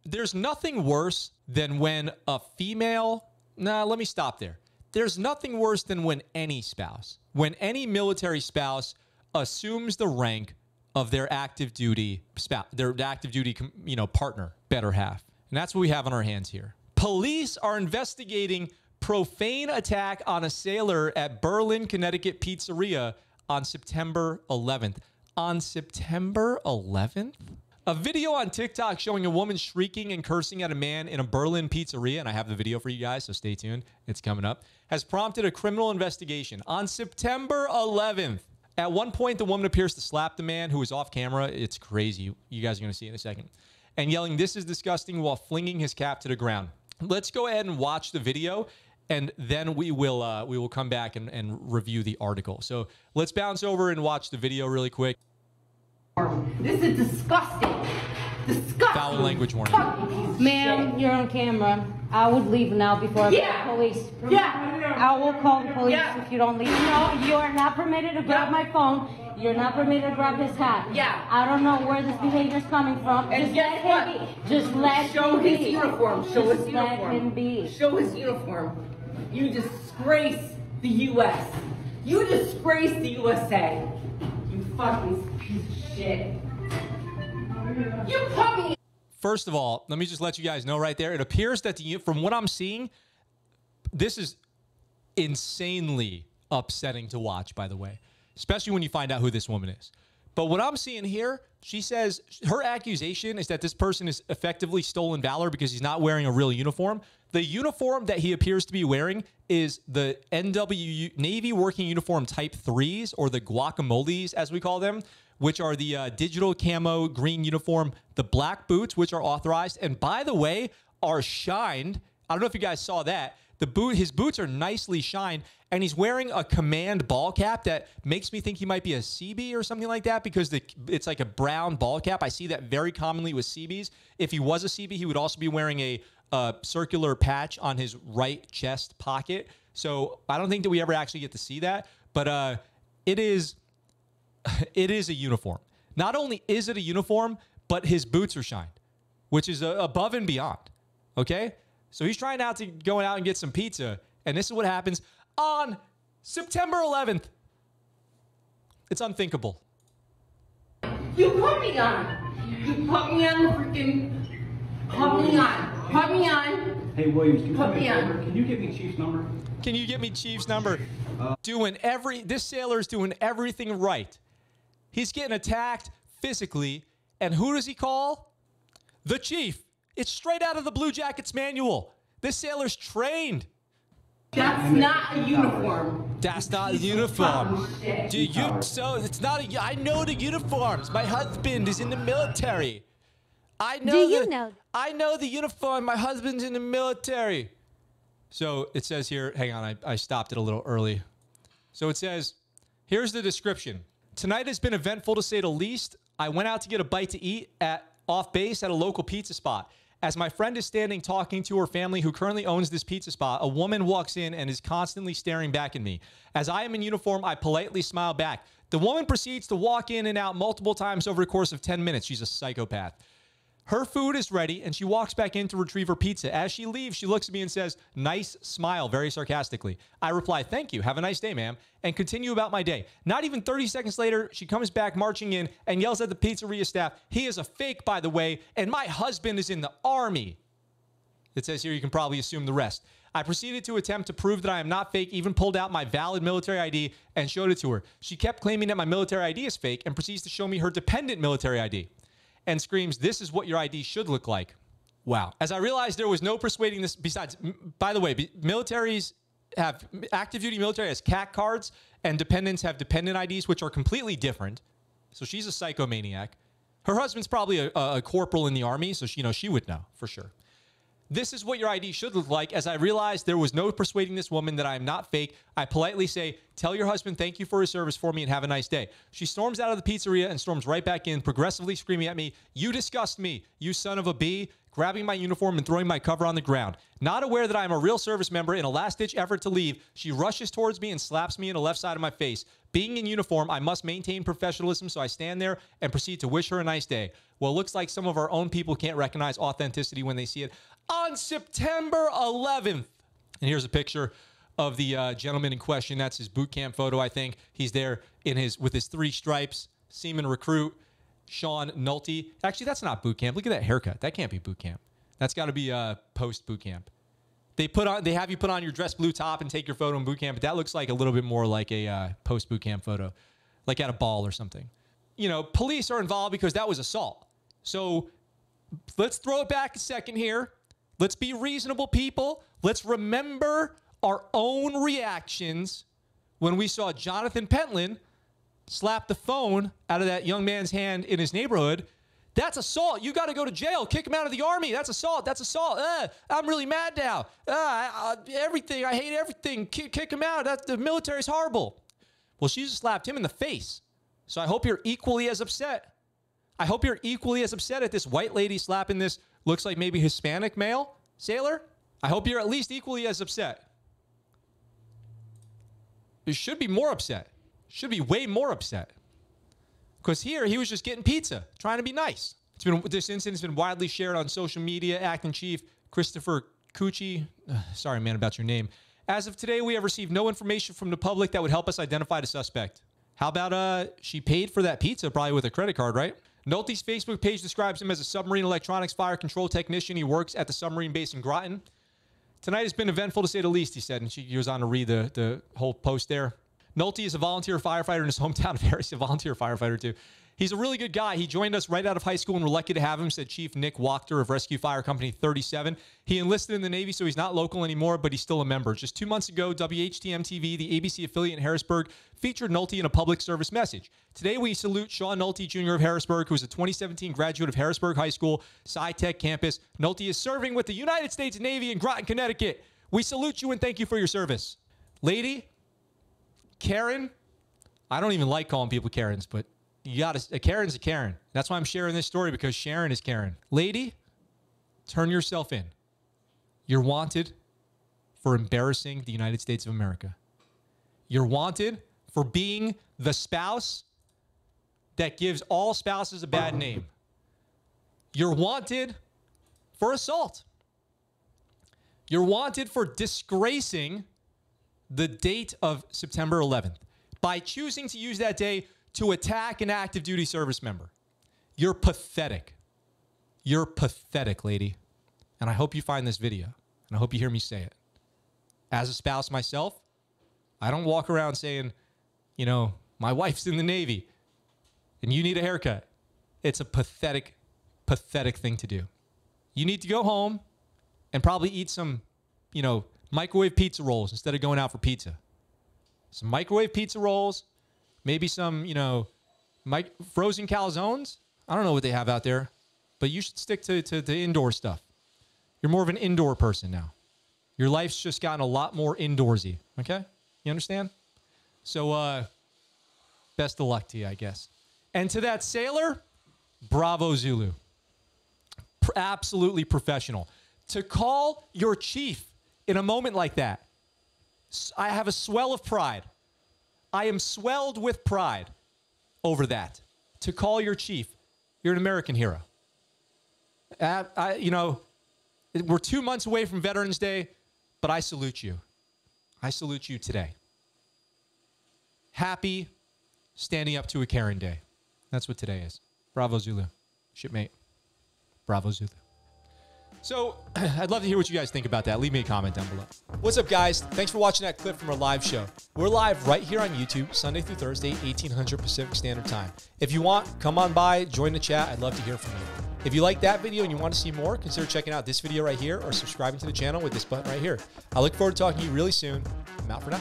There's nothing worse than when a female... Nah, let me stop there. There's nothing worse than when any military spouse assumes the rank of their active duty spouse, their active duty, partner, better half. And that's what we have on our hands here. Police are investigating profane attack on a sailor at Berlin, Connecticut pizzeria on September 11th. On September 11th? A video on TikTok showing a woman shrieking and cursing at a man in a Berlin pizzeria, and I have the video for you guys, so stay tuned. It's coming up, has prompted a criminal investigation. On September 11th, at one point, the woman appears to slap the man who is off camera. It's crazy. You guys are going to see it in a second. And yelling, "This is disgusting," while flinging his cap to the ground. Let's go ahead and watch the video, and then we will come back and review the article. So let's bounce over and watch the video really quick. This is disgusting. Disgusting. Foul language warning. Ma'am, you're on camera. I would leave now before I call the police. Yeah. I will call the police if you don't leave. No, you are not permitted to grab my phone. You're not permitted to grab his hat. Yeah. I don't know where this behavior is coming from. And guess what? Just let Show him be. his uniform. Show his uniform. Let him be. Show his uniform. You disgrace the U.S. You disgrace the USA. You fucking piece of shit. You put me. First of all, let me just let you guys know right there. It appears that from what I'm seeing, this is insanely upsetting to watch, by the way, especially when you find out who this woman is. But what I'm seeing here, she says her accusation is that this person is effectively stolen valor because he's not wearing a real uniform. The uniform that he appears to be wearing is the Navy working uniform type 3s, or the guacamoles, as we call them, which are the digital camo green uniform, the black boots, which are authorized, and by the way, are shined. I don't know if you guys saw that. His boots are nicely shined, and he's wearing a command ball cap that makes me think he might be a Seabee or something like that, because it's like a brown ball cap. I see that very commonly with Seabees. If he was a Seabee, he would also be wearing a circular patch on his right chest pocket. So I don't think that we ever actually get to see that, but it is a uniform. Not only is it a uniform, but his boots are shined, which is above and beyond. Okay? So he's trying to go out and get some pizza, and this is what happens on September 11th. It's unthinkable. You put me on. You put me on the freaking. Put me on. Put me on. Hey, Williams, can you Put me on. Can you give me Chief's number? Can you get me Chief's number? This sailor's doing everything right. He's getting attacked physically, and who does he call? The Chief. It's straight out of the Blue Jackets manual. This sailor's trained. That's not a uniform. That's not a uniform. It's not a. I know the uniforms. My husband is in the military. I know. I know the uniform. My husband's in the military. So it says here. Hang on, I stopped it a little early. So it says, here's the description. Tonight has been eventful to say the least. I went out to get a bite to eat off base at a local pizza spot. As my friend is standing talking to her family who currently owns this pizza spot, a woman walks in and is constantly staring back at me. As I am in uniform, I politely smile back. The woman proceeds to walk in and out multiple times over the course of 10 minutes. She's a psychopath. Her food is ready, and she walks back in to retrieve her pizza. As she leaves, she looks at me and says, "Nice smile," very sarcastically. I reply, "Thank you. Have a nice day, ma'am," and continue about my day. Not even 30 seconds later, she comes back marching in and yells at the pizzeria staff, "He is a fake, by the way, and my husband is in the Army." It says here you can probably assume the rest. I proceeded to attempt to prove that I am not fake, even pulled out my valid military ID and showed it to her. She kept claiming that my military ID is fake and proceeds to show me her dependent military ID and screams, "This is what your ID should look like." Wow. As I realized there was no persuading this, besides, by the way, militaries have, active duty military has CAC cards, and dependents have dependent IDs, which are completely different. So she's a psychomaniac. Her husband's probably a corporal in the Army, so she would know for sure. This is what your ID should look like. As I realized there was no persuading this woman that I am not fake, I politely say, "Tell your husband thank you for his service for me and have a nice day." She storms out of the pizzeria and storms right back in, progressively screaming at me, "You disgust me, you son of a B," grabbing my uniform and throwing my cover on the ground. Not aware that I am a real service member, in a last-ditch effort to leave, she rushes towards me and slaps me in the left side of my face. Being in uniform, I must maintain professionalism, so I stand there and proceed to wish her a nice day. Well, it looks like some of our own people can't recognize authenticity when they see it. On September 11th, and here's a picture of the gentleman in question. That's his boot camp photo, I think. He's there with his 3 stripes, Seaman recruit, Sean Nolte. Actually, that's not boot camp. Look at that haircut. That can't be boot camp. That's got to be post boot camp. They have you put on your dress blue top and take your photo in boot camp, but that looks like a little bit more like a post boot camp photo, like at a ball or something. You know, police are involved because that was assault. So let's throw it back a second here. Let's be reasonable people. Let's remember our own reactions when we saw Jonathan Pentland slap the phone out of that young man's hand in his neighborhood. That's assault. You got to go to jail. Kick him out of the army. That's assault. That's assault. I'm really mad now. Everything. I hate everything. Kick him out. The military's horrible. Well, she just slapped him in the face. So I hope you're equally as upset. I hope you're equally as upset at this white lady slapping this, looks like maybe Hispanic male sailor. I hope you're at least equally as upset. You should be more upset. Should be way more upset. Because here, he was just getting pizza, trying to be nice. This incident's been widely shared on social media. Acting Chief Christopher Cucci, sorry, man, about your name. As of today, we have received no information from the public that would help us identify the suspect. How about she paid for that pizza, probably with a credit card, right? Nolte's Facebook page describes him as a submarine electronics fire control technician. He works at the submarine base in Groton. Tonight has been eventful, to say the least, he said, and he goes on to read the whole post there. Nolte is a volunteer firefighter in his hometown of Harris, a volunteer firefighter too. He's a really good guy. He joined us right out of high school, and we're lucky to have him, said Chief Nick Wachter of Rescue Fire Company 37. He enlisted in the Navy, so he's not local anymore, but he's still a member. Just 2 months ago, WHTM-TV, the ABC affiliate in Harrisburg, featured Nolte in a public service message. Today, we salute Sean Nolte, Jr. of Harrisburg, who is a 2017 graduate of Harrisburg High School, Sci-Tech campus. Nolte is serving with the United States Navy in Groton, Connecticut. We salute you and thank you for your service. Lady, Karen, I don't even like calling people Karens, but a Karen's a Karen. That's why I'm sharing this story, because Sharon is Karen. Lady, turn yourself in. You're wanted for embarrassing the United States of America. You're wanted for being the spouse that gives all spouses a bad name. You're wanted for assault. You're wanted for disgracing the date of September 11th by choosing to use that day to attack an active duty service member. You're pathetic. You're pathetic, lady. And I hope you find this video, and I hope you hear me say it. As a spouse myself, I don't walk around saying, you know, my wife's in the Navy and you need a haircut. It's a pathetic, pathetic thing to do. You need to go home and probably eat some, you know, microwave pizza rolls instead of going out for pizza. Some microwave pizza rolls, maybe some, you know, frozen calzones. I don't know what they have out there, but you should stick to indoor stuff. You're more of an indoor person now. Your life's just gotten a lot more indoorsy, okay? You understand? So, best of luck to you, I guess. And to that sailor, bravo, Zulu. Absolutely professional. To call your chief in a moment like that, I have a swell of pride. I am swelled with pride over that. To call your chief, you're an American hero. You know, we're 2 months away from Veterans Day, but I salute you. I salute you today. Happy standing up to a Karen Day. That's what today is. Bravo, Zulu. Shipmate. Bravo, Zulu. So, I'd love to hear what you guys think about that. Leave me a comment down below. What's up, guys? Thanks for watching that clip from our live show. We're live right here on YouTube, Sunday through Thursday, 1800 Pacific Standard Time. If you want, come on by, join the chat. I'd love to hear from you. If you like that video and you want to see more, consider checking out this video right here or subscribing to the channel with this button right here. I look forward to talking to you really soon. I'm out for now.